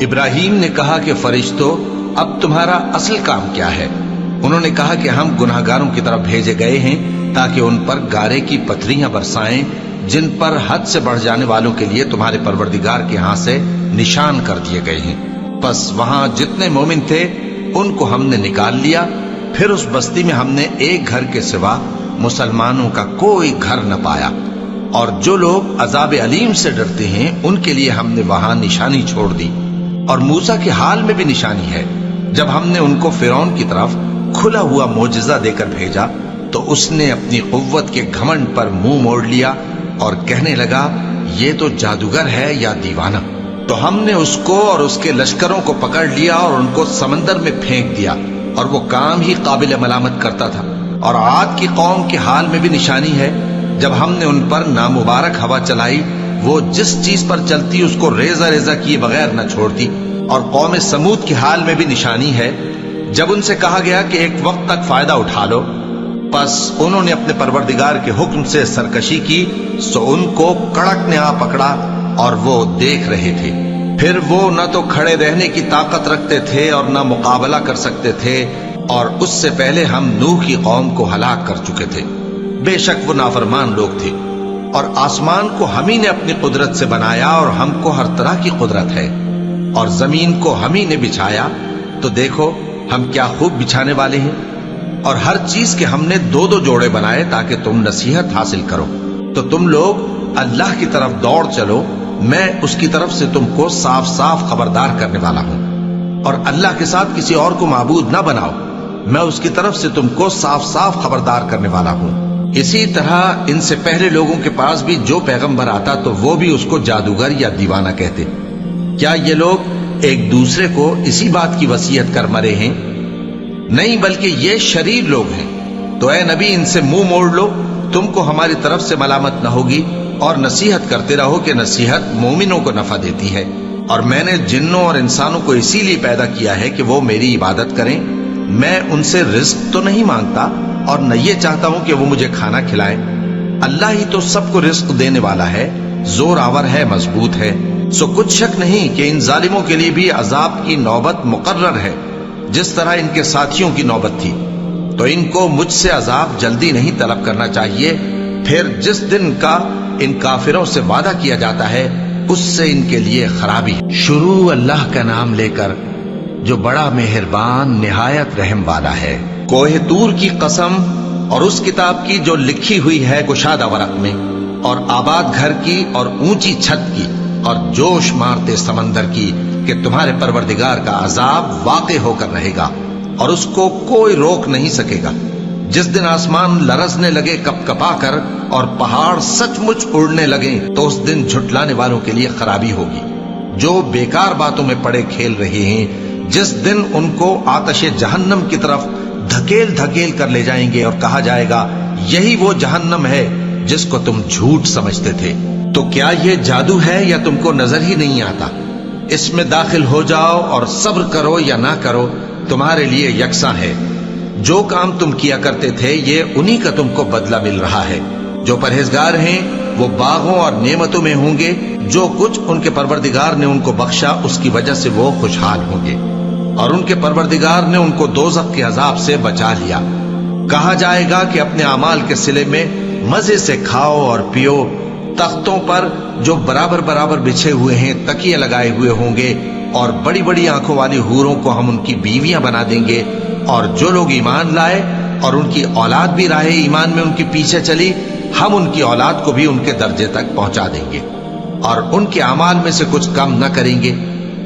ابراہیم نے کہا کہ فرشتوں، اب تمہارا اصل کام کیا ہے؟ انہوں نے کہا کہ ہم گناہگاروں کی طرف بھیجے گئے ہیں تاکہ ان پر گارے کی پتھریاں برسائیں جن پر حد سے بڑھ جانے والوں کے لیے تمہارے پروردگار کے ہاں سے نشان کر دیے گئے ہیں۔ پس وہاں جتنے مومن تھے ان کو ہم نے نکال لیا، پھر اس بستی میں ہم نے ایک گھر کے سوا مسلمانوں کا کوئی گھر نہ پایا، اور جو لوگ عذاب علیم سے ڈرتے ہیں ان کے لیے ہم نے وہاں نشانی چھوڑ دی۔ اور موسیٰ کے حال میں بھی نشانی ہے، جب ہم نے ان کو فرعون کی طرف کھلا ہوا معجزہ دے کر بھیجا تو اس نے اپنی قوت کے گھمنڈ پر منہ موڑ لیا اور کہنے لگا یہ تو جادوگر ہے یا دیوانہ۔ تو ہم نے اس کو اور اس کے لشکروں کو پکڑ لیا اور ان کو سمندر میں پھینک دیا، اور وہ کام ہی قابل ملامت کرتا تھا۔ اور عاد کی قوم کے حال میں بھی نشانی ہے، جب ہم نے ان پر نامبارک ہوا چلائی، وہ جس چیز پر چلتی اس کو ریزہ ریزہ کیے بغیر نہ چھوڑتی۔ اور قوم سمود کے حال میں بھی نشانی ہے، جب ان سے کہا گیا کہ ایک وقت تک فائدہ اٹھا لو، پس انہوں نے اپنے پروردگار کے حکم سے سرکشی کی، سو ان کو کڑک نے آ پکڑا اور وہ دیکھ رہے تھے۔ پھر وہ نہ تو کھڑے رہنے کی طاقت رکھتے تھے اور نہ مقابلہ کر سکتے تھے، اور اس سے پہلے ہم نوح کی قوم کو ہلاک کر چکے تھے۔ بے شک وہ نافرمان لوگ تھے۔ اور آسمان کو ہم ہی نے اپنی قدرت سے بنایا، اور ہم کو ہر طرح کی قدرت ہے، اور زمین کو ہم ہی نے بچھایا، تو دیکھو ہم کیا خوب بچھانے والے ہیں۔ اور ہر چیز کے ہم نے دو دو جوڑے بنائے تاکہ تم نصیحت حاصل کرو۔ تو تم لوگ اللہ کی طرف دوڑ چلو، میں اس کی طرف سے تم کو صاف صاف خبردار کرنے والا ہوں۔ اور اللہ کے ساتھ کسی اور کو معبود نہ بناؤ، میں اس کی طرف سے تم کو صاف صاف خبردار کرنے والا ہوں۔ اسی طرح ان سے پہلے لوگوں کے پاس بھی جو پیغمبر آتا تو وہ بھی اس کو جادوگر یا دیوانہ کہتے۔ کیا یہ لوگ ایک دوسرے کو اسی بات کی وصیت کر مرے ہیں؟ نہیں، بلکہ یہ شریر لوگ ہیں۔ تو اے نبی ان سے منہ موڑ لو، تم کو ہماری طرف سے ملامت نہ ہوگی، اور نصیحت کرتے رہو کہ نصیحت مومنوں کو نفع دیتی ہے۔ اور میں نے جنوں اور انسانوں کو اسی لیے پیدا کیا ہے کہ وہ میری عبادت کریں۔ میں ان سے رزق تو نہیں مانگتا، اور نہ یہ چاہتا ہوں کہ وہ مجھے کھانا کھلائیں۔ اللہ ہی تو سب کو رزق دینے والا ہے، زور آور ہے، مضبوط ہے۔ سو کچھ شک نہیں کہ ان ظالموں کے لیے بھی عذاب کی نوبت مقرر ہے، جس طرح ان کے ساتھیوں کی نوبت تھی۔ تو ان کو مجھ سے عذاب جلدی نہیں طلب کرنا چاہیے، پھر جس دن کا ان کافروں سے وعدہ کیا جاتا ہے اس سے ان کے لیے خرابی ہے۔ شروع اللہ کا نام لے کر جو بڑا مہربان نہایت رحم والا ہے۔ کوہ طور کی قسم، اور اس کتاب کی جو لکھی ہوئی ہے کشادہ ورق میں، اور آباد گھر کی، اور اونچی چھت کی، اور جوش مارتے سمندر کی، کہ تمہارے پروردگار کا عذاب واقع ہو کر رہے گا اور اس کو کوئی روک نہیں سکے گا۔ جس دن آسمان لرزنے لگے کپ کپا کر اور پہاڑ سچ مچ اڑنے لگے تو اس دن جھٹلانے والوں کے لیے خرابی ہوگی، جو بیکار باتوں میں پڑے کھیل رہے ہیں۔ جس دن ان کو آتش جہنم کی طرف دھکیل دھکیل کر لے جائیں گے اور کہا جائے گا یہی وہ جہنم ہے جس کو تم جھوٹ سمجھتے تھے۔ تو کیا یہ جادو ہے یا تم کو نظر ہی نہیں آتا؟ اس میں داخل ہو جاؤ اور صبر کرو یا نہ کرو تمہارے لیے یکساں ہے۔ جو کام تم کیا کرتے تھے یہ انہی کا تم کو بدلہ مل رہا ہے۔ جو پرہیزگار ہیں وہ باغوں اور نعمتوں میں ہوں گے، جو کچھ ان کے پروردگار نے ان کو بخشا اس کی وجہ سے وہ خوشحال ہوں گے، اور ان کے پروردگار نے ان کو دوزخ کے عذاب سے بچا لیا۔ کہا جائے گا کہ اپنے اعمال کے صلے میں مزے سے کھاؤ اور پیو، تختوں پر جو برابر برابر بچھے ہوئے ہیں تکیے لگائے ہوئے ہوں گے، اور بڑی بڑی آنکھوں والی حوروں کو ہم ان کی بیویاں بنا دیں گے۔ اور جو لوگ ایمان لائے اور ان کی اولاد بھی راہ ایمان میں ان کے پیچھے چلی، ہم ان کی اولاد کو بھی ان کے درجے تک پہنچا دیں گے، اور ان کے اعمال میں سے کچھ کم نہ کریں گے۔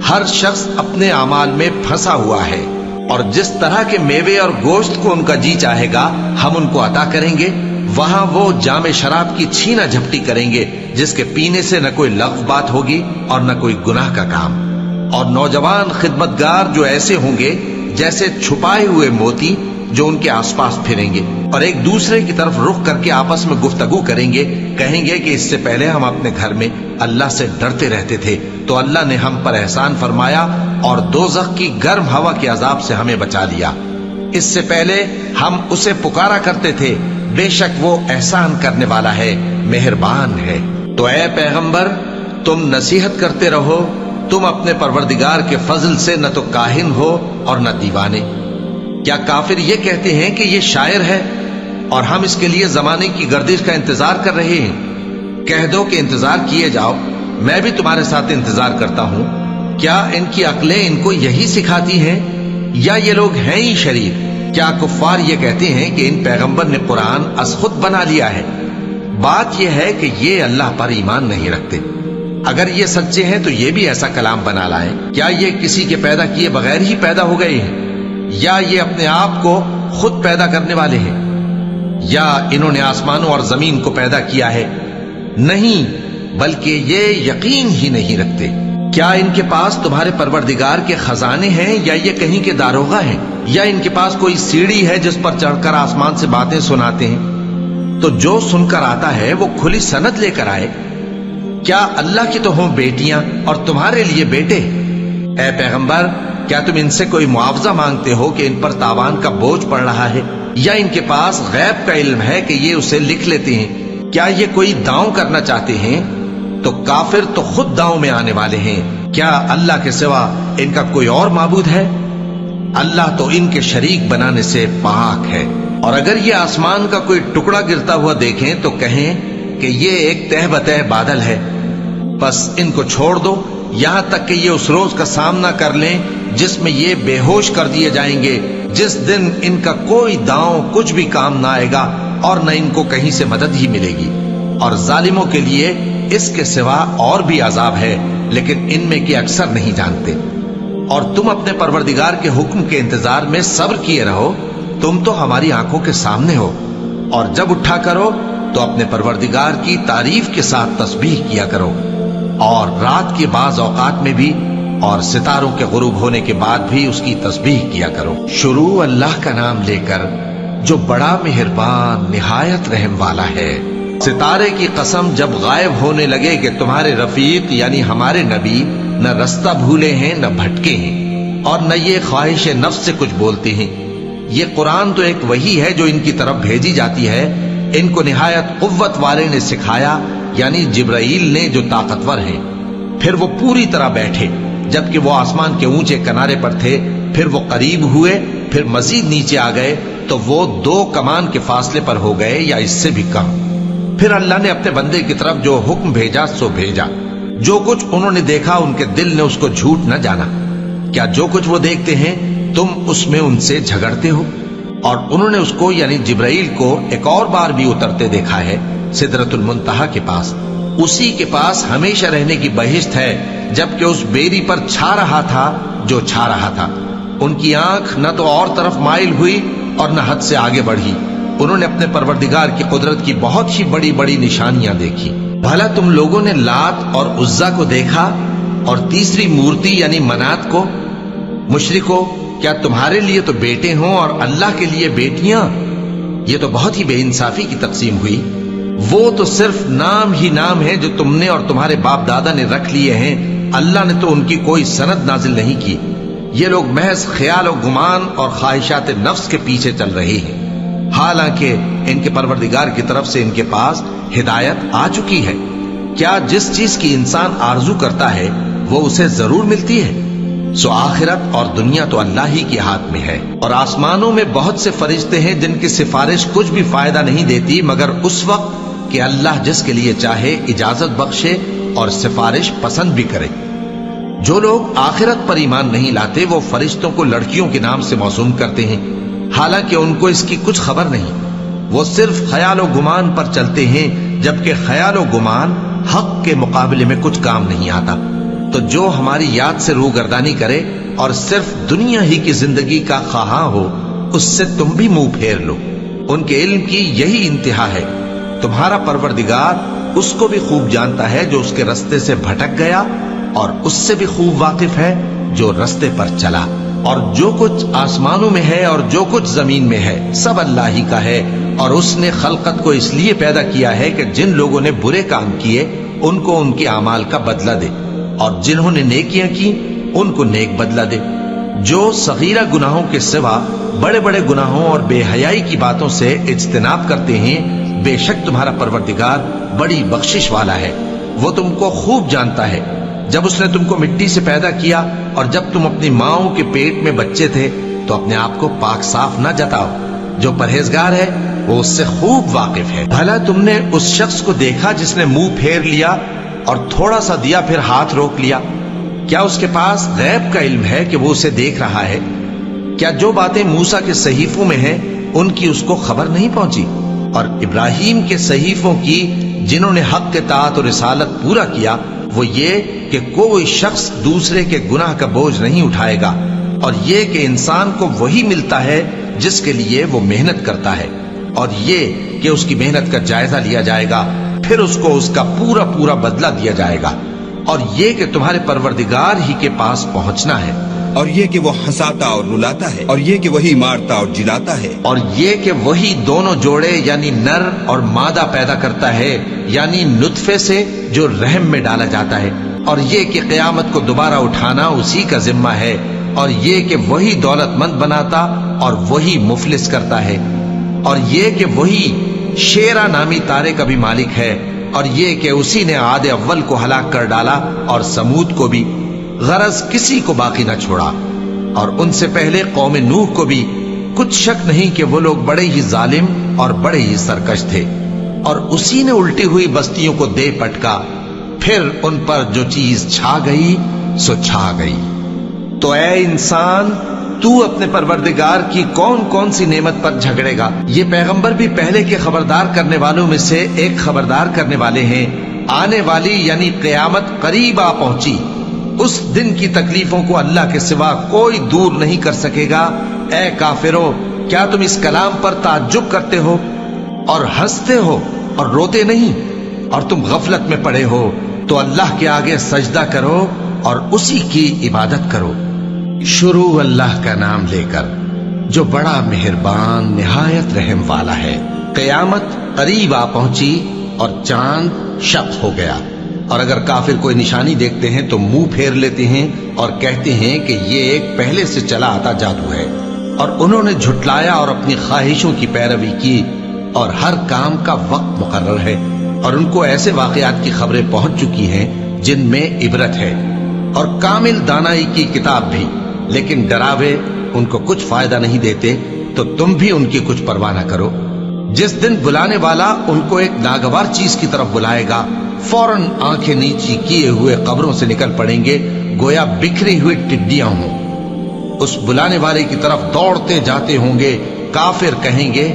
ہر شخص اپنے اعمال میں پھنسا ہوا ہے، اور جس طرح کے میوے اور گوشت کو ان کا جی چاہے گا ہم ان کو عطا کریں گے۔ وہاں وہ جام شراب کی چھینا جھپٹی کریں گے، جس کے پینے سے نہ کوئی لغو بات ہوگی اور نہ کوئی گناہ کا کام۔ اور نوجوان خدمتگار جو ایسے ہوں گے جیسے چھپائے ہوئے موتی، جو ان کے آس پاس پھریں گے اور ایک دوسرے کی طرف رخ کر کے آپس میں گفتگو کریں گے، کہیں گے کہ اس سے پہلے ہم اپنے گھر میں اللہ سے ڈرتے رہتے تھے، تو اللہ نے ہم پر احسان فرمایا اور دوزخ کی گرم ہوا کے عذاب سے ہمیں بچا لیا۔ اس سے پہلے ہم اسے پکارا کرتے تھے، بے شک وہ احسان کرنے والا ہے، مہربان ہے۔ تو اے پیغمبر تم نصیحت کرتے رہو، تم اپنے پروردگار کے فضل سے نہ تو کاہن ہو اور نہ دیوانے۔ کیا کافر یہ کہتے ہیں کہ یہ شاعر ہے اور ہم اس کے لیے زمانے کی گردش کا انتظار کر رہے ہیں؟ کہہ دو کہ انتظار کیے جاؤ، میں بھی تمہارے ساتھ انتظار کرتا ہوں۔ کیا ان کی عقلیں ان کو یہی سکھاتی ہیں یا یہ لوگ ہیں ہی شریر؟ کیا کفار یہ کہتے ہیں کہ ان پیغمبر نے قرآن از خود بنا لیا ہے؟ بات یہ ہے کہ یہ اللہ پر ایمان نہیں رکھتے۔ اگر یہ سچے ہیں تو یہ بھی ایسا کلام بنا لائیں۔ کیا یہ کسی کے پیدا کیے بغیر ہی پیدا ہو گئے ہیں یا یہ اپنے آپ کو خود پیدا کرنے والے ہیں؟ یا انہوں نے آسمانوں اور زمین کو پیدا کیا ہے؟ نہیں، بلکہ یہ یقین ہی نہیں رکھتے۔ کیا ان کے پاس تمہارے پروردگار کے خزانے ہیں یا یہ کہیں کے داروغہ ہیں؟ یا ان کے پاس کوئی سیڑھی ہے جس پر چڑھ کر آسمان سے باتیں سناتے ہیں؟ تو جو سن کر آتا ہے وہ کھلی سند لے کر آئے۔ کیا اللہ کی تو ہوں بیٹیاں اور تمہارے لیے بیٹے؟ اے پیغمبر، کیا تم ان سے کوئی معاوضہ مانگتے ہو کہ ان پر تاوان کا بوجھ پڑ رہا ہے؟ یا ان کے پاس غیب کا علم ہے کہ یہ اسے لکھ لیتے ہیں؟ کیا یہ کوئی داؤں کرنا چاہتے ہیں؟ تو کافر تو خود داؤں میں آنے والے ہیں۔ کیا اللہ کے سوا ان کا کوئی اور معبود ہے؟ اللہ تو ان کے شریک بنانے سے پاک ہے۔ اور اگر یہ آسمان کا کوئی ٹکڑا گرتا ہوا دیکھیں تو کہیں کہ یہ ایک تہ بتہ بادل ہے، بس ان کو چھوڑ دو یہاں تک کہ یہ اس روز کا سامنا کر لیں جس میں یہ بے ہوش کر دیے جائیں گے، جس دن ان کا کوئی داؤں کچھ بھی کام نہ آئے گا اور نہ ان کو کہیں سے مدد ہی ملے گی۔ اور ظالموں کے لیے اس کے سوا اور بھی عذاب ہے، لیکن ان میں کے اکثر نہیں جانتے۔ اور تم اپنے پروردگار کے حکم کے انتظار میں صبر کیے رہو، تم تو ہماری آنکھوں کے سامنے ہو۔ اور جب اٹھا کرو تو اپنے پروردگار کی تعریف کے ساتھ تسبیح کیا کرو، اور رات کے بعض اوقات میں بھی اور ستاروں کے غروب ہونے کے بعد بھی اس کی تسبیح کیا کرو۔ شروع اللہ کا نام لے کر جو بڑا مہربان نہایت رحم والا ہے۔ ستارے کی قسم جب غائب ہونے لگے کہ تمہارے رفیق یعنی ہمارے نبی نہ رستہ بھولے ہیں نہ بھٹکے ہیں، اور نہ یہ خواہش نفس سے کچھ بولتے ہیں۔ یہ قرآن تو ایک وحی ہے جو ان کی طرف بھیجی جاتی ہے، ان کو نہایت قوت والے نے سکھایا، یعنی جبرائیل نے جو طاقتور ہیں۔ پھر وہ پوری طرح بیٹھے جبکہ وہ آسمان کے اونچے کنارے پر تھے، پھر وہ قریب ہوئے، پھر مزید نیچے آ گئے تو وہ 2 کمان کے فاصلے پر ہو گئے یا اس سے بھی کم۔ پھر اللہ نے اپنے بندے کی طرف جو حکم بھیجا سو بھیجا۔ جو کچھ انہوں نے دیکھا ان کے دل نے اس کو جھوٹ نہ جانا۔ کیا جو کچھ وہ دیکھتے ہیں تم اس میں ان سے جھگڑتے ہو؟ اور انہوں نے اس کو یعنی جبرائیل کو ایک اور بار بھی اترتے دیکھا ہے سدرۃ المنتہا کے پاس۔ اسی کے پاس ہمیشہ رہنے کی بہشت ہے، جبکہ اس بیری پر چھا رہا تھا جو چھا رہا تھا۔ ان کی آنکھ نہ تو اور طرف مائل ہوئی اور نہ حد سے آگے بڑھی۔ انہوں نے اپنے پروردگار کی قدرت کی بہت ہی بڑی بڑی نشانیاں دیکھی۔ بھلا تم لوگوں نے لات اور عزا کو دیکھا اور تیسری مورتی یعنی منات کو؟ مشرکو، کیا تمہارے لیے تو بیٹے ہوں اور اللہ کے لیے بیٹیاں؟ یہ تو بہت ہی بے انصافی کی تقسیم ہوئی۔ وہ تو صرف نام ہی نام ہے جو تم نے اور تمہارے باپ دادا نے رکھ لیے ہیں، اللہ نے تو ان کی کوئی سند نازل نہیں کی۔ یہ لوگ محض خیال و گمان اور خواہشات نفس کے پیچھے چل رہے ہیں، حالانکہ ان کے پروردگار کی طرف سے ان کے پاس ہدایت آ چکی ہے۔ کیا جس چیز کی انسان آرزو کرتا ہے وہ اسے ضرور ملتی ہے؟ سو آخرت اور دنیا تو اللہ ہی کے ہاتھ میں ہے۔ اور آسمانوں میں بہت سے فرشتے ہیں جن کی سفارش کچھ بھی فائدہ نہیں دیتی مگر اس وقت کہ اللہ جس کے لیے چاہے اجازت بخشے اور سفارش پسند بھی کرے۔ جو لوگ آخرت پر ایمان نہیں لاتے وہ فرشتوں کو لڑکیوں کے نام سے موسوم کرتے ہیں، حالانکہ ان کو اس کی کچھ خبر نہیں۔ وہ صرف خیال و گمان پر چلتے ہیں، جبکہ خیال و گمان حق کے مقابلے میں کچھ کام نہیں آتا۔ تو جو ہماری یاد سے روگردانی کرے اور صرف دنیا ہی کی زندگی کا خواہاں ہو، اس سے تم بھی منہ پھیر لو۔ ان کے علم کی یہی انتہا ہے۔ تمہارا پروردگار اس کو بھی خوب جانتا ہے جو اس کے رستے سے بھٹک گیا، اور اس سے بھی خوب واقف ہے جو رستے پر چلا۔ اور جو کچھ آسمانوں میں ہے اور جو کچھ زمین میں ہے سب اللہ ہی کا ہے، اور اس نے خلقت کو اس لیے پیدا کیا ہے کہ جن لوگوں نے برے کام کیے ان کو ان کے اعمال کا بدلہ دے، اور جنہوں نے نیکیاں کی ان کو نیک بدلہ دے۔ جو صغیرہ گناہوں کے سوا بڑے بڑے گناہوں اور بے حیائی کی باتوں سے اجتناب کرتے ہیں، بے شک تمہارا پروردگار بڑی بخشش والا ہے۔ وہ تم کو خوب جانتا ہے، جب اس نے تم کو مٹی سے پیدا کیا اور جب تم اپنی ماؤں کے پیٹ میں بچے تھے تو اپنے آپ کو پاک صاف نہ جتاؤ. جو پرہیزگار ہے وہ اس سے خوب واقف ہے. بھلا تم نے اس شخص کو دیکھا جس نے منہ پھیر لیا اور تھوڑا سا دیا پھر ہاتھ روک لیا؟ کیا اس کے پاس غیب کا علم ہے کہ وہ اسے دیکھ رہا ہے؟ کیا جو باتیں موسیٰ کے صحیفوں میں ہیں ان کی اس کو خبر نہیں پہنچی؟ اور ابراہیم کے صحیفوں کی جنہوں نے حق اطاعت اور رسالت پورا کیا وہ یہ کہ کوئی شخص دوسرے کے گناہ کا بوجھ نہیں اٹھائے گا، اور یہ کہ انسان کو وہی ملتا ہے جس کے لیے وہ محنت کرتا ہے، اور یہ کہ اس کی محنت کا جائزہ لیا جائے گا، پھر اس کو اس کا پورا پورا بدلہ دیا جائے گا، اور یہ کہ تمہارے پروردگار ہی کے پاس پہنچنا ہے، اور یہ کہ وہ ہنساتا اور رلاتا ہے، اور یہ کہ وہی مارتا اور جلاتا ہے، اور یہ کہ وہی دونوں جوڑے یعنی نر اور مادہ پیدا کرتا ہے یعنی نطفے سے جو رحم میں ڈالا جاتا ہے، اور یہ کہ قیامت کو دوبارہ اٹھانا اسی کا ذمہ ہے، اور یہ کہ وہی دولت مند بناتا اور وہی مفلس کرتا ہے، اور یہ کہ وہی شیرا نامی تارے کا بھی مالک ہے، اور یہ کہ اسی نے عاد اول کو ہلاک کر ڈالا اور سمود کو بھی، غرض کسی کو باقی نہ چھوڑا، اور ان سے پہلے قوم نوح کو بھی. کچھ شک نہیں کہ وہ لوگ بڑے ہی ظالم اور بڑے ہی سرکش تھے، اور اسی نے الٹی ہوئی بستیوں کو دے پٹکا، پھر ان پر جو چیز چھا گئی سو چھا گئی. تو اے انسان، تو اپنے پروردگار کی کون کون سی نعمت پر جھگڑے گا؟ یہ پیغمبر بھی پہلے کے خبردار کرنے والوں میں سے ایک خبردار کرنے والے ہیں. آنے والی یعنی قیامت قریب آ پہنچی، اس دن کی تکلیفوں کو اللہ کے سوا کوئی دور نہیں کر سکے گا. اے کافرو، کیا تم اس کلام پر تعجب کرتے ہو اور ہنستے ہو اور روتے نہیں؟ اور تم غفلت میں پڑے ہو تو اللہ کے آگے سجدہ کرو اور اسی کی عبادت کرو. شروع اللہ کا نام لے کر جو بڑا مہربان نہایت رحم والا ہے. قیامت قریب آ پہنچی اور چاند شق ہو گیا، اور اگر کافر کوئی نشانی دیکھتے ہیں تو منہ پھیر لیتے ہیں اور کہتے ہیں کہ یہ ایک پہلے سے چلا آتا جادو ہے. اور انہوں نے جھٹلایا اور اپنی خواہشوں کی پیروی کی، اور ہر کام کا وقت مقرر ہے، اور ان کو ایسے واقعات کی خبریں پہنچ چکی ہیں جن میں عبرت ہے، اور کامل دانائی کی کتاب بھی، لیکن ڈراوے ان کو کچھ فائدہ نہیں دیتے، تو تم بھی ان کی کچھ پرواہ نہ کرو. جس دن بلانے والا ان کو ایک ناگوار چیز کی طرف بلائے گا، فوراً آنکھیں نیچی کیے ہوئے قبروں سے نکل پڑیں گے گویا بکھری ہوئی ٹڈیاں ہوں. اس بلانے والے کی طرف دوڑتے جاتے ہوں گے. کافر کہیں گے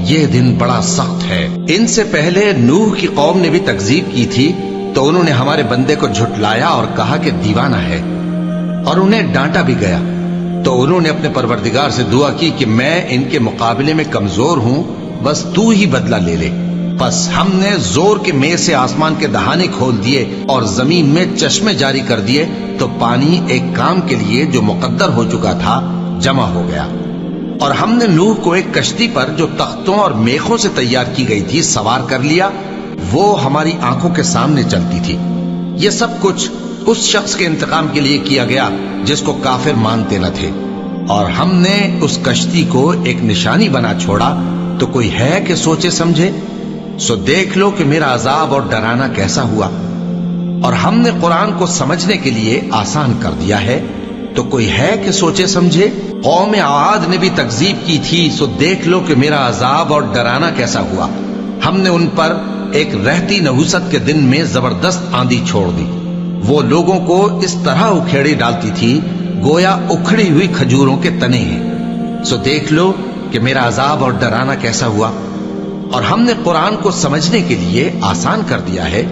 یہ دن بڑا سخت ہے. ان سے پہلے نوح کی قوم نے بھی تکذیب کی تھی، تو انہوں نے ہمارے بندے کو جھٹلایا اور کہا کہ دیوانہ ہے، اور انہیں ڈانٹا بھی گیا. تو انہوں نے اپنے پروردگار سے دعا کی کہ میں ان کے مقابلے میں کمزور ہوں، بس تو ہی بدلہ لے لے. پس ہم نے زور کے میں سے آسمان کے دہانے کھول دیے اور زمین میں چشمے جاری کر دیے، تو پانی ایک کام کے لیے جو مقدر ہو چکا تھا جمع ہو گیا. اور ہم نے نوح کو ایک کشتی پر جو تختوں اور میخوں سے تیار کی گئی تھی سوار کر لیا، وہ ہماری آنکھوں کے سامنے چلتی تھی. یہ سب کچھ اس شخص کے انتقام کے لیے کیا گیا جس کو کافر مانتے نہ تھے. اور ہم نے اس کشتی کو ایک نشانی بنا چھوڑا، تو کوئی ہے کہ سوچے سمجھے؟ سو دیکھ لو کہ میرا عذاب اور ڈرانا کیسا ہوا. اور ہم نے قرآن کو سمجھنے کے لیے آسان کر دیا ہے، تو کوئی ہے کہ سوچے سمجھے؟ قوم عاد نے بھی تکذیب کی تھی، سو دیکھ لو کہ میرا عذاب اور ڈرانا کیسا ہوا. ہم نے ان پر ایک رہتی نحوست کے دن میں زبردست آندھی چھوڑ دی. وہ لوگوں کو اس طرح اکھیڑی ڈالتی تھی گویا اکھڑی ہوئی کھجوروں کے تنے ہیں. سو دیکھ لو کہ میرا عذاب اور ڈرانا کیسا ہوا. اور ہم نے قرآن کو سمجھنے کے لیے آسان کر دیا ہے،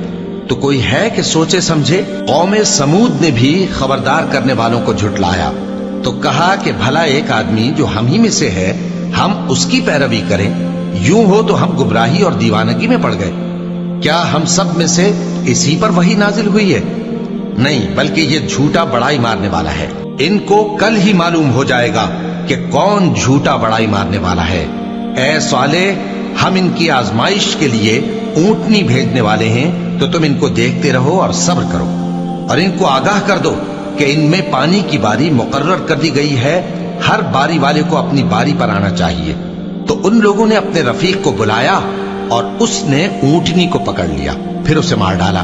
تو کوئی ہے کہ سوچے سمجھے؟ قوم سمود نے بھی خبردار کرنے والوں کو جھٹلایا، تو کہا کہ بھلا ایک آدمی جو ہم ہی میں سے ہے ہم اس کی پیروی کریں، یوں ہو تو ہم گمراہی اور دیوانگی میں پڑ گئے. کیا ہم سب میں سے اسی پر وحی نازل ہوئی ہے؟ نہیں، بلکہ یہ جھوٹا بڑائی مارنے والا ہے. ان کو کل ہی معلوم ہو جائے گا کہ کون جھوٹا بڑائی مارنے والا ہے. اے صالح، ہم ان کی آزمائش کے لیے اونٹنی بھیجنے والے ہیں، تو تم ان کو دیکھتے رہو اور صبر کرو، اور ان کو آگاہ کر دو کہ ان میں پانی کی باری مقرر کر دی گئی ہے، ہر باری والے کو اپنی باری پر آنا چاہیے. تو ان لوگوں نے اپنے رفیق کو بلایا اور اس نے اونٹنی کو پکڑ لیا، پھر اسے مار ڈالا.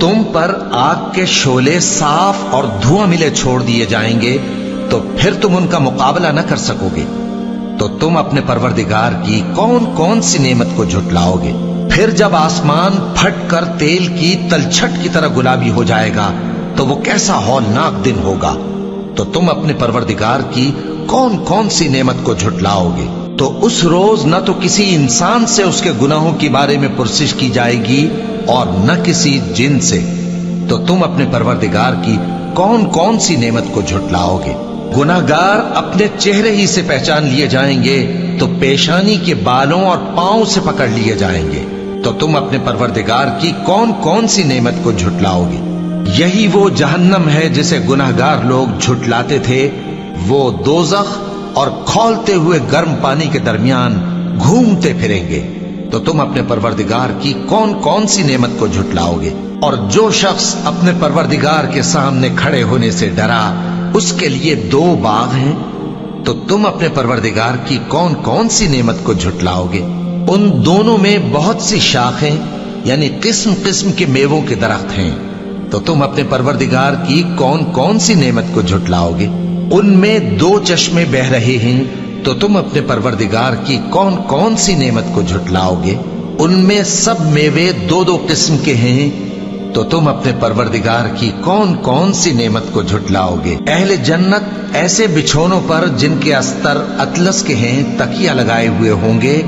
تم پر آگ کے شعلے صاف اور دھواں ملے چھوڑ دیے جائیں گے تو پھر تم ان کا مقابلہ نہ کر سکو گے، تو تم اپنے پروردگار کی کون کون سی نعمت کو جھٹلاؤ گے؟ پھر جب آسمان پھٹ کر تیل کی تلچھٹ کی طرح گلابی ہو جائے گا تو وہ کیسا ہولناک دن ہوگا، تو تم اپنے پروردگار کی کون کون سی نعمت کو جھٹلاؤ گے؟ تو اس روز نہ تو کسی انسان سے اس کے گناہوں کے بارے میں پرسش کی جائے گی اور نہ کسی جن سے، تو تم اپنے پروردگار کی کون کون سی نعمت کو جھٹلاؤ گے؟ گناہگار اپنے چہرے ہی سے پہچان لیے جائیں گے تو پیشانی کے بالوں اور پاؤں سے پکڑ لیے جائیں گے، تو تم اپنے پروردگار کی کون کون سی نعمت کو جھٹلاؤ گے؟ یہی وہ جہنم ہے جسے گناہگار لوگ جھٹلاتے تھے، وہ دوزخ اور کھولتے ہوئے گرم پانی کے درمیان گھومتے پھریں گے، تو تم اپنے پروردگار کی کون کون سی نعمت کو جھٹلاؤ گے؟ اور جو شخص اپنے پروردگار کے سامنے کھڑے ہونے سے ڈرا اس کے لیے 2 باغ ہیں، تو تم اپنے پروردگار کی کون کون سی نعمت کو جھٹلاؤ گے؟ ان دونوں میں بہت سی شاخیں یعنی قسم قسم کے میووں کے درخت ہیں، تو تم اپنے پروردگار کی کون کون سی نعمت کو جھٹلاؤ گے؟ ان میں 2 چشمے بہ رہے ہیں، تو تم اپنے پروردگار کی کون کون سی نعمت کو جھٹلاؤ گے؟ ان میں سب میوے 2 قسم کے ہیں، تو تم اپنے پروردگار کی کون کون سی نعمت کو جھٹلاؤ گے؟ اہل جنت ایسے بچھونوں پر جن کے استر اطلس کے ہیں تکیہ لگائے ہوئے ہوں گے،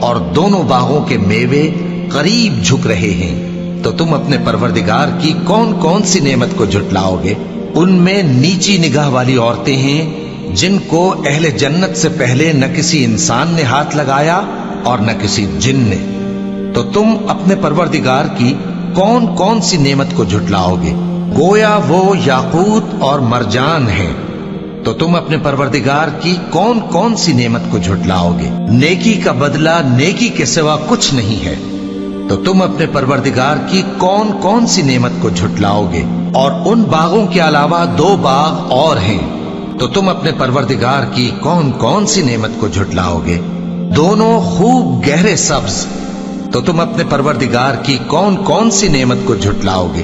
اور دونوں باغوں کے میوے قریب جھک رہے ہیں، تو تم اپنے پروردگار کی کون کون سی نعمت کو جھٹلاؤ گے؟ ان میں نیچی نگاہ والی عورتیں ہیں جن کو اہل جنت سے پہلے نہ کسی انسان نے ہاتھ لگایا اور نہ کسی جن نے، تو تم اپنے پروردگار کی کون کون سی نعمت کو جھٹلاؤ گے؟ گویا وہ یاقوت اور مرجان ہیں، تو تم اپنے پروردگار کی کون کون سی نعمت کو جھٹلاؤ گے؟ نیکی کا بدلہ نیکی کے سوا کچھ نہیں ہے، تو تم اپنے پروردگار کی کون کون سی نعمت کو جھٹلاؤ گے؟ اور ان باغوں کے علاوہ 2 باغ اور ہیں، تو تم اپنے پروردگار کی کون کون سی نعمت کو جھٹلاؤ گے؟ دونوں خوب گہرے سبز، تو تم اپنے پروردگار کی کون کون سی نعمت کو جھٹلاؤ گے؟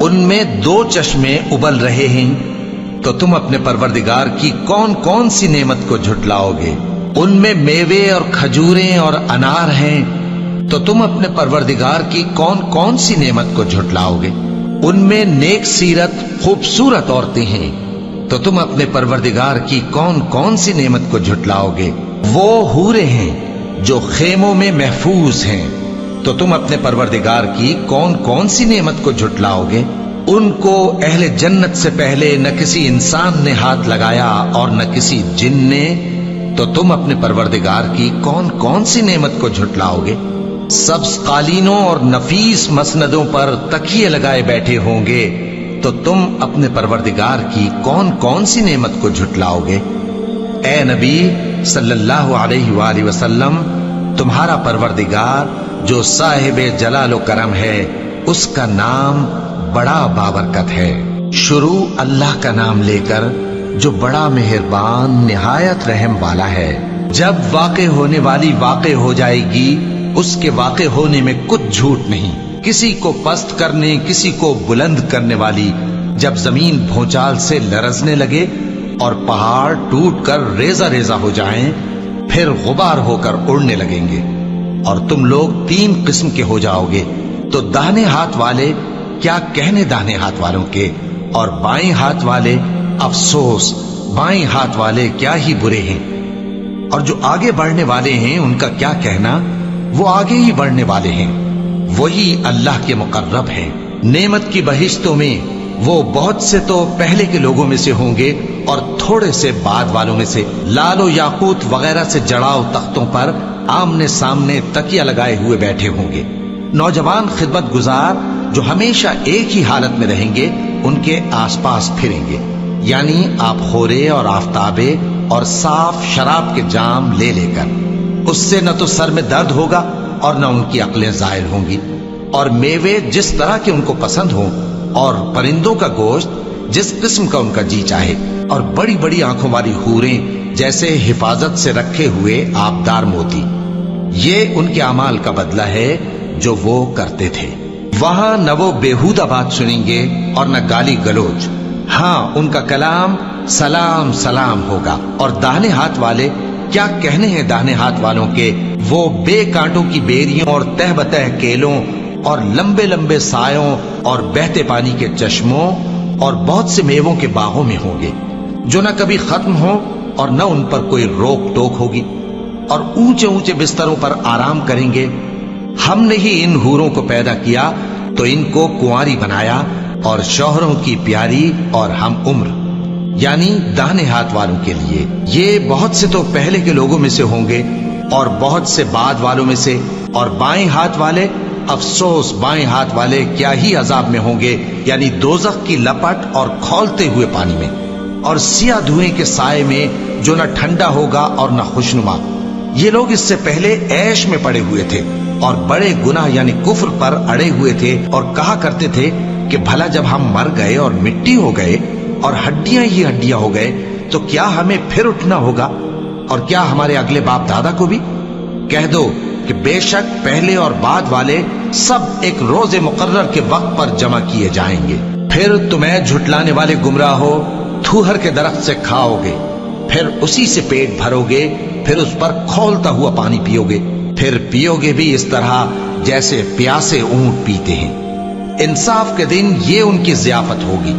ان میں 2 چشمے ابل رہے ہیں، تو تم اپنے پروردگار کی کون کون سی نعمت کو جھٹلاؤ گے؟ ان میں میوے اور کھجوریں اور انار ہیں، تو تم اپنے پروردگار کی کون کون سی نعمت کو جھٹلاؤ گے؟ ان میں نیک سیرت خوبصورت عورتیں ہیں، تو تم اپنے پروردگار کی کون کون سی نعمت کو جھٹلاؤ گے؟ وہ حوریں ہیں جو خیموں میں محفوظ ہیں، تو تم اپنے پروردگار کی کون کون سی نعمت کو جھٹلاؤ گے؟ ان کو اہل جنت سے پہلے نہ کسی انسان نے ہاتھ لگایا اور نہ کسی جن نے، تو تم اپنے پروردگار کی کون کون سی نعمت کو جھٹلاؤ گے؟ سبز قالینوں اور نفیس مسندوں پر تکیے لگائے بیٹھے ہوں گے، تو تم اپنے پروردگار کی کون کون سی نعمت کو جھٹلاؤ گے؟ اے نبی صلی اللہ علیہ وآلہ وسلم، تمہارا پروردگار جو صاحب جلال و کرم ہے اس کا نام بڑا بابرکت ہے۔ شروع اللہ کا نام لے کر جو بڑا مہربان نہایت رحم والا ہے۔ جب واقع ہونے والی واقع ہو جائے گی اس کے واقع ہونے میں کچھ جھوٹ نہیں، کسی کو پست کرنے کسی کو بلند کرنے والی، جب زمین بھونچال سے لرزنے لگے اور پہاڑ ٹوٹ کر ریزہ ریزہ ہو جائیں، پھر غبار ہو کر اڑنے لگیں گے، اور تم لوگ 3 قسم کے ہو جاؤ گے، تو داہنے ہاتھ والے کیا کہنے داہنے ہاتھ والوں کے، اور بائیں ہاتھ والے افسوس بائیں ہاتھ والے کیا ہی برے ہیں، اور جو آگے بڑھنے والے ہیں ان کا کیا کہنا، وہ آگے ہی بڑھنے والے ہیں، وہی اللہ کے مقرب ہیں۔ نعمت کی بہشتوں میں وہ بہت سے تو پہلے کے لوگوں میں سے ہوں گے اور تھوڑے سے بعد والوں میں سے، لال و یاقوت وغیرہ سے جڑاؤ تختوں پر آمنے سامنے تکیہ لگائے ہوئے بیٹھے ہوں گے۔ نوجوان خدمت گزار جو ہمیشہ ایک ہی حالت میں رہیں گے ان کے آس پاس پھریں گے، یعنی آپ خورے اور آفتابے اور صاف شراب کے جام لے لے کر، اس سے نہ تو سر میں درد ہوگا اور نہ ان کی عقلیں زائل ہوں گی، اور میوے جس طرح کے ان کو پسند ہوں، اور پرندوں کا گوشت جس قسم کا ان کا جی چاہے، اور بڑی بڑی آنکھوں والی حوریں جیسے حفاظت سے رکھے ہوئے آبدار موتی۔ یہ ان کے اعمال کا بدلہ ہے جو وہ کرتے تھے۔ وہاں نہ وہ بیہودہ بات سنیں گے اور نہ گالی گلوچ. ہاں ان کا کلام سلام سلام ہوگا. اور داہنے ہاتھ والے کیا کہنے ہیں داہنے ہاتھ والوں کے؟ وہ بے کانٹوں کی بیریوں اور تہ بتہ کیلوں اور لمبے لمبے سایوں اور بہتے پانی کے چشموں اور بہت سے میووں کے باغوں میں ہوں گے جو نہ کبھی ختم ہو اور نہ ان پر کوئی روک ٹوک ہوگی. اور اونچے اونچے بستروں پر آرام کریں گے. ہم نے ہی ان حوروں کو پیدا کیا تو ان کو کنواری بنایا اور شوہروں کی پیاری اور ہم عمر، یعنی داہنے ہاتھ والوں کے لیے. یہ بہت سے تو پہلے کے لوگوں میں سے ہوں گے اور بہت سے بعد والوں میں سے. اور بائیں ہاتھ والے، افسوس بائیں ہاتھ والے کیا ہی عذاب میں ہوں گے، یعنی دوزخ کی لپٹ اور کھولتے ہوئے پانی میں اور سیاہ دھوئیں کے سائے میں جو نہ ٹھنڈا ہوگا اور نہ خوشنما. یہ لوگ اس سے پہلے عیش میں پڑے ہوئے تھے اور بڑے گناہ یعنی کفر پر اڑے ہوئے تھے اور کہا کرتے تھے کہ بھلا جب ہم مر گئے اور مٹی ہو گئے اور ہڈیاں ہی ہڈیاں ہو گئے تو کیا ہمیں پھر اٹھنا ہوگا؟ اور کیا ہمارے اگلے باپ دادا کو بھی؟ کہہ دو کہ بے شک پہلے اور بعد والے سب ایک روز مقرر کے وقت پر جمع کیے جائیں گے. پھر تمہیں جھٹلانے والے گمراہ ہو تھوہر کے درخت سے کھاؤ گے، پھر اسی سے پیٹ بھرو گے، پھر اس پر کھولتا ہوا پانی پیو گے، پھر پیو گے بھی اس طرح جیسے پیاسے اونٹ پیتے ہیں. انصاف کے دن یہ ان کی ضیافت ہوگی.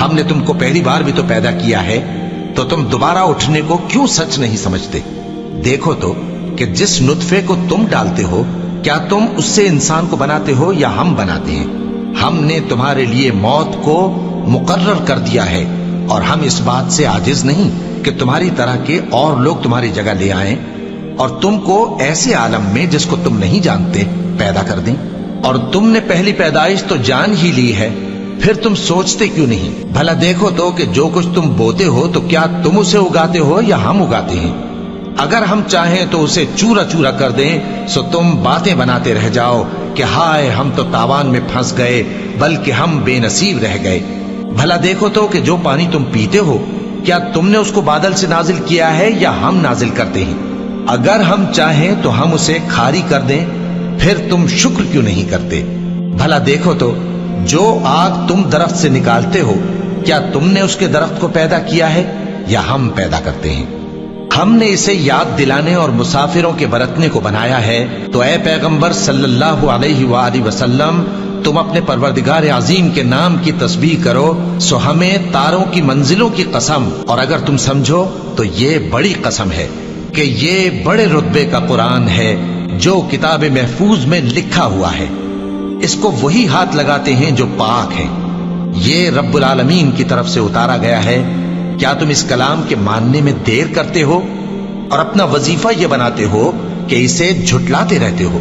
ہم نے تم کو پہلی بار بھی تو پیدا کیا ہے، تو تم دوبارہ اٹھنے کو کیوں سچ نہیں سمجھتے؟ دیکھو تو کہ جس نطفے کو تم ڈالتے ہو کیا تم اس سے انسان کو بناتے ہو یا ہم بناتے ہیں؟ ہم نے تمہارے لیے موت کو مقرر کر دیا ہے اور ہم اس بات سے عاجز نہیں کہ تمہاری طرح کے اور لوگ تمہاری جگہ لے آئیں اور تم کو ایسے عالم میں جس کو تم نہیں جانتے پیدا کر دیں. اور تم نے پہلی پیدائش تو جان ہی لی ہے، پھر تم سوچتے کیوں نہیں؟ بھلا دیکھو تو کہ جو کچھ تم بوتے ہو تو کیا تم اسے اگاتے ہو یا ہم اگاتے ہیں؟ اگر ہم چاہیں تو اسے چورا چورا کر دیں سو تم باتیں بناتے رہ جاؤ کہ ہائے ہم تو تاوان میں پھنس گئے، بلکہ ہم بے نصیب رہ گئے. بھلا دیکھو تو کہ جو پانی تم پیتے ہو کیا تم نے اس کو بادل سے نازل کیا ہے یا ہم نازل کرتے ہیں؟ اگر ہم چاہیں تو ہم اسے کھاری کر دیں، پھر تم شکر کیوں نہیں کرتے؟ بھلا دیکھو تو جو آگ تم درخت سے نکالتے ہو کیا تم نے اس کے درخت کو پیدا کیا ہے یا ہم پیدا کرتے ہیں؟ ہم نے اسے یاد دلانے اور مسافروں کے برتنے کو بنایا ہے. تو اے پیغمبر صلی اللہ علیہ وآلہ وسلم تم اپنے پروردگار عظیم کے نام کی تسبیح کرو سو ہمیں تاروں کی منزلوں کی قسم، اور اگر تم سمجھو تو یہ بڑی قسم ہے کہ یہ بڑے رتبے کا قرآن ہے جو کتاب محفوظ میں لکھا ہوا ہے. اس کو وہی ہاتھ لگاتے ہیں جو پاک ہیں. یہ رب العالمین کی طرف سے اتارا گیا ہے. کیا تم اس کلام کے ماننے میں دیر کرتے ہو اور اپنا وظیفہ یہ بناتے ہو کہ اسے جھٹلاتے رہتے ہو؟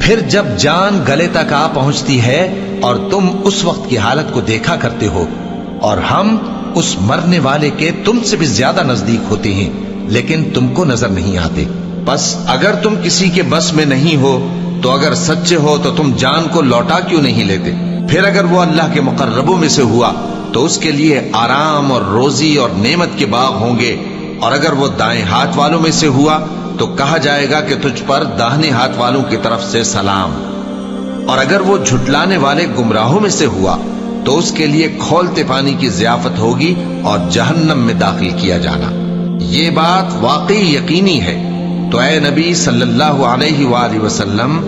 پھر جب جان گلے تک آ پہنچتی ہے اور تم اس وقت کی حالت کو دیکھا کرتے ہو اور ہم اس مرنے والے کے تم سے بھی زیادہ نزدیک ہوتے ہیں لیکن تم کو نظر نہیں آتے. بس اگر تم کسی کے بس میں نہیں ہو تو اگر سچے ہو تو تم جان کو لوٹا کیوں نہیں لیتے؟ پھر اگر وہ اللہ کے مقربوں میں سے ہوا تو اس کے لیے آرام اور روزی اور نعمت کے باغ ہوں گے، اور اگر وہ دائیں ہاتھ والوں میں سے ہوا تو کہا جائے گا کہ تجھ پر داہنے ہاتھ والوں کی طرف سے سلام. اور اگر وہ جھٹلانے والے گمراہوں میں سے ہوا تو اس کے لیے کھولتے پانی کی ضیافت ہوگی اور جہنم میں داخل کیا جانا. یہ بات واقعی یقینی ہے. تو اے نبی صلی اللہ علیہ وآلہ وسلم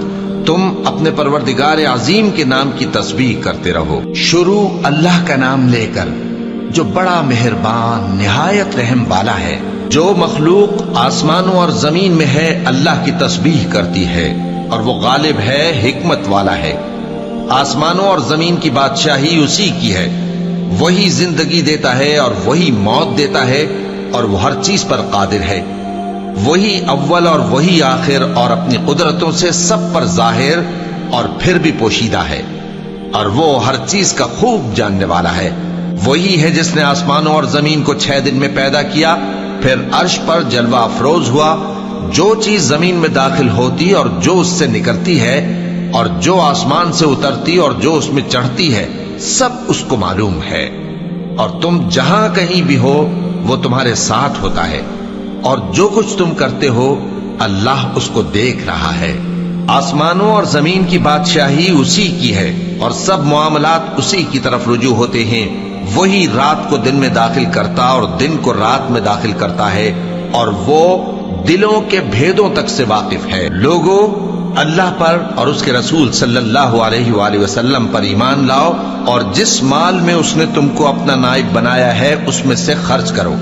تم اپنے پروردگار عظیم کے نام کی تسبیح کرتے رہو. شروع اللہ کا نام لے کر جو بڑا مہربان نہایت رحم والا ہے. جو مخلوق آسمانوں اور زمین میں ہے اللہ کی تسبیح کرتی ہے اور وہ غالب ہے، حکمت والا ہے. آسمانوں اور زمین کی بادشاہی اسی کی ہے. وہی زندگی دیتا ہے اور وہی موت دیتا ہے اور وہ ہر چیز پر قادر ہے. وہی اول اور وہی آخر اور اپنی قدرتوں سے سب پر ظاہر اور پھر بھی پوشیدہ ہے، اور وہ ہر چیز کا خوب جاننے والا ہے. وہی ہے جس نے آسمانوں اور زمین کو 6 دن میں پیدا کیا، پھر عرش پر جلوہ افروز ہوا. جو چیز زمین میں داخل ہوتی اور جو اس سے نکلتی ہے اور جو آسمان سے اترتی اور جو اس میں چڑھتی ہے سب اس کو معلوم ہے. اور تم جہاں کہیں بھی ہو وہ تمہارے ساتھ ہوتا ہے، اور جو کچھ تم کرتے ہو اللہ اس کو دیکھ رہا ہے. آسمانوں اور زمین کی بادشاہی اسی کی ہے اور سب معاملات اسی کی طرف رجوع ہوتے ہیں۔ وہی رات کو دن میں داخل کرتا اور دن کو رات میں داخل کرتا ہے، اور وہ دلوں کے بھیدوں تک سے واقف ہے۔ لوگوں، اللہ پر اور اس کے رسول صلی اللہ علیہ وآلہ وسلم پر ایمان لاؤ، اور جس مال میں اس نے تم کو اپنا نائب بنایا ہے اس میں سے خرچ کرو۔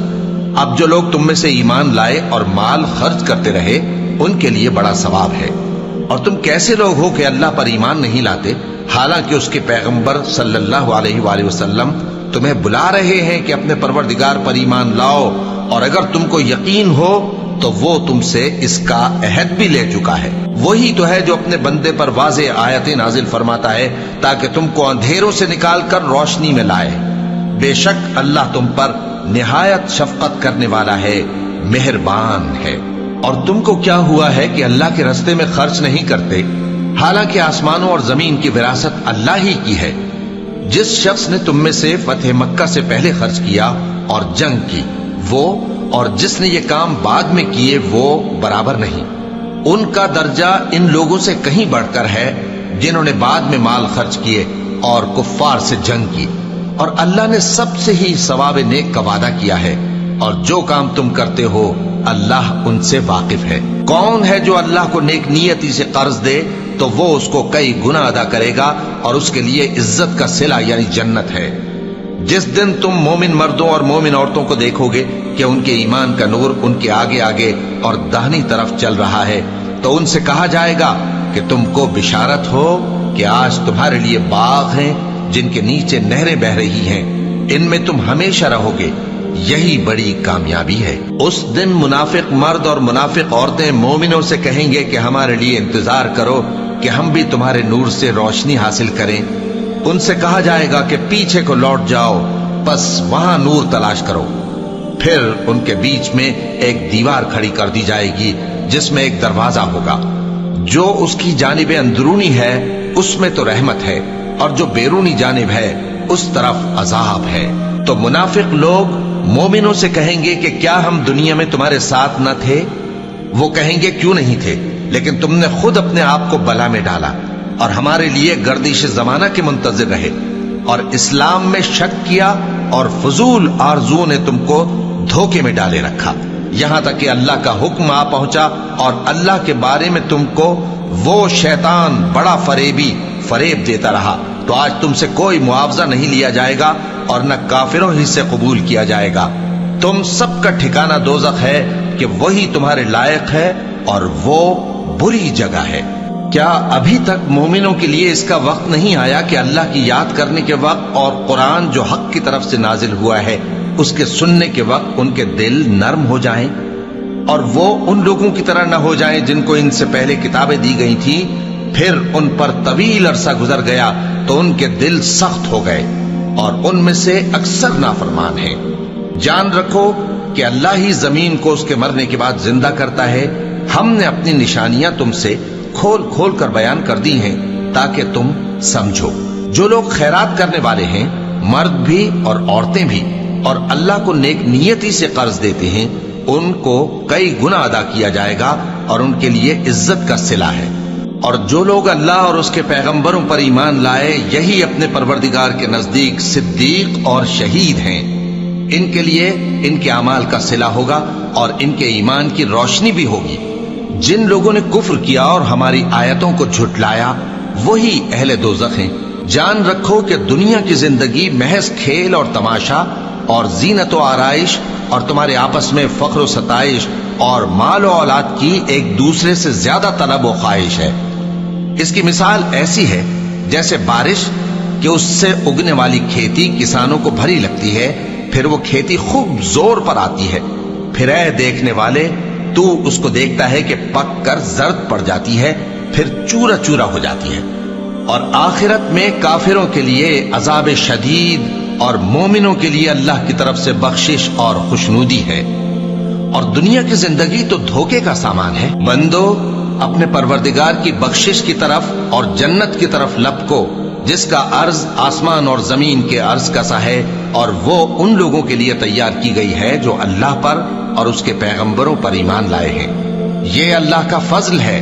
اب جو لوگ تم میں سے ایمان لائے اور مال خرچ کرتے رہے ان کے لیے بڑا ثواب ہے۔ اور تم کیسے لوگ ہو کہ اللہ پر ایمان نہیں لاتے، حالانکہ اس کے پیغمبر صلی اللہ علیہ وآلہ وسلم تمہیں بلا رہے ہیں کہ اپنے پروردگار پر ایمان لاؤ، اور اگر تم کو یقین ہو تو وہ تم سے اس کا عہد بھی لے چکا ہے۔ وہی تو ہے جو اپنے بندے پر واضح آیتیں نازل فرماتا ہے تاکہ تم کو اندھیروں سے نکال کر روشنی میں لائے۔ بے شک اللہ تم پر نہایت شفقت کرنے والا ہے، مہربان ہے۔ اور تم کو کیا ہوا ہے کہ اللہ کے راستے میں خرچ نہیں کرتے، حالانکہ آسمانوں اور زمین کی وراثت اللہ ہی کی ہے۔ جس شخص نے تم میں سے فتح مکہ سے پہلے خرچ کیا اور جنگ کی، وہ اور جس نے یہ کام بعد میں کیے وہ برابر نہیں۔ ان کا درجہ ان لوگوں سے کہیں بڑھ کر ہے جنہوں نے بعد میں مال خرچ کیے اور کفار سے جنگ کی، اور اللہ نے سب سے ہی ثواب نیک کا وعدہ کیا ہے، اور جو کام تم کرتے ہو اللہ ان سے واقف ہے۔ کون ہے جو اللہ کو نیک نیتی سے قرض دے تو وہ اس کو کئی گنا ادا کرے گا، اور اس کے لیے عزت کا صلہ یعنی جنت ہے۔ جس دن تم مومن مردوں اور مومن عورتوں کو دیکھو گے کہ ان کے ایمان کا نور ان کے آگے آگے اور داہنی طرف چل رہا ہے، تو ان سے کہا جائے گا کہ تم کو بشارت ہو کہ آج تمہارے لیے باغ ہیں جن کے نیچے نہریں بہ رہی ہیں، ان میں تم ہمیشہ رہو گے، یہی بڑی کامیابی ہے۔ اس دن منافق مرد اور منافق عورتیں مومنوں سے کہیں گے کہ ہمارے لیے انتظار کرو کہ ہم بھی تمہارے نور سے روشنی حاصل کریں۔ ان سے کہا جائے گا کہ پیچھے کو لوٹ جاؤ، پس وہاں نور تلاش کرو۔ پھر ان کے بیچ میں ایک دیوار کھڑی کر دی جائے گی جس میں ایک دروازہ ہوگا، جو اس کی جانب اندرونی ہے اس میں تو رحمت ہے، اور جو بیرونی جانب ہے اس طرف عذاب ہے۔ تو منافق لوگ مومنوں سے کہیں گے کہ کیا ہم دنیا میں تمہارے ساتھ نہ تھے؟ وہ کہیں گے کیوں نہیں تھے، لیکن تم نے خود اپنے آپ کو بلا میں ڈالا اور ہمارے لیے گردش زمانہ کے منتظر رہے، اور اسلام میں شک کیا، اور فضول آرزو نے تم کو دھوکے میں ڈالے رکھا، یہاں تک کہ اللہ کا حکم آ پہنچا اور اللہ کے بارے میں تم کو وہ شیطان بڑا فریب دیتا رہا، تو آج تم سے کوئی معاوضہ نہیں لیا جائے گا اور نہ کافروں ہی سے قبول کیا جائے گا۔ تم سب کا ٹھکانہ دوزخ ہے کہ وہی تمہارے لائق ہے، اور وہ بری جگہ ہے۔ کیا ابھی تک مومنوں کے لیے اس کا وقت نہیں آیا کہ اللہ کی یاد کرنے کے وقت اور قرآن جو حق کی طرف سے نازل ہوا ہے اس کے سننے کے وقت ان کے دل نرم ہو جائیں، اور وہ ان لوگوں کی طرح نہ ہو جائیں جن کو ان سے پہلے کتابیں دی گئی تھیں، پھر ان پر طویل عرصہ گزر گیا تو ان کے دل سخت ہو گئے، اور ان میں سے اکثر نافرمان ہیں۔ جان رکھو کہ اللہ ہی زمین کو اس کے مرنے کے بعد زندہ کرتا ہے۔ ہم نے اپنی نشانیاں تم سے کھول کھول کر بیان کر دی ہیں تاکہ تم سمجھو۔ جو لوگ خیرات کرنے والے ہیں، مرد بھی اور عورتیں بھی، اور اللہ کو نیک نیتی سے قرض دیتے ہیں، ان کو کئی گنا ادا کیا جائے گا اور ان کے لیے عزت کا صلہ ہے۔ اور جو لوگ اللہ اور اس کے پیغمبروں پر ایمان لائے، یہی اپنے پروردگار کے نزدیک صدیق اور شہید ہیں۔ ان کے لیے ان کے اعمال کا صلہ ہوگا اور ان کے ایمان کی روشنی بھی ہوگی۔ جن لوگوں نے کفر کیا اور ہماری آیتوں کو جھٹلایا وہی اہل دوزخ ہیں۔ جان رکھو کہ دنیا کی زندگی محض کھیل اور تماشا اور زینت و آرائش اور تمہارے آپس میں فخر و ستائش اور مال و اولاد کی ایک دوسرے سے زیادہ طلب و خواہش ہے۔ اس کی مثال ایسی ہے جیسے بارش کہ اس سے اگنے والی کھیتی کسانوں کو بھری لگتی ہے، پھر وہ کھیتی خوب زور پر آتی ہے، پھر اے دیکھنے والے تو اس کو دیکھتا ہے کہ پک کر زرد پڑ جاتی ہے، پھر چورا چورا ہو جاتی ہے۔ اور آخرت میں کافروں کے لیے عذاب شدید اور مومنوں کے لیے اللہ کی طرف سے بخشش اور خوشنودی ہے۔ اور دنیا کی زندگی تو دھوکے کا سامان ہے۔ بندو اپنے پروردگار کی بخشش کی طرف اور جنت کی طرف لپکو جس کا عرض آسمان اور زمین کے عرض کا سا ہے، اور وہ ان لوگوں کے لیے تیار کی گئی ہے جو اللہ پر اور اس کے پیغمبروں پر ایمان لائے ہیں۔ یہ اللہ کا فضل ہے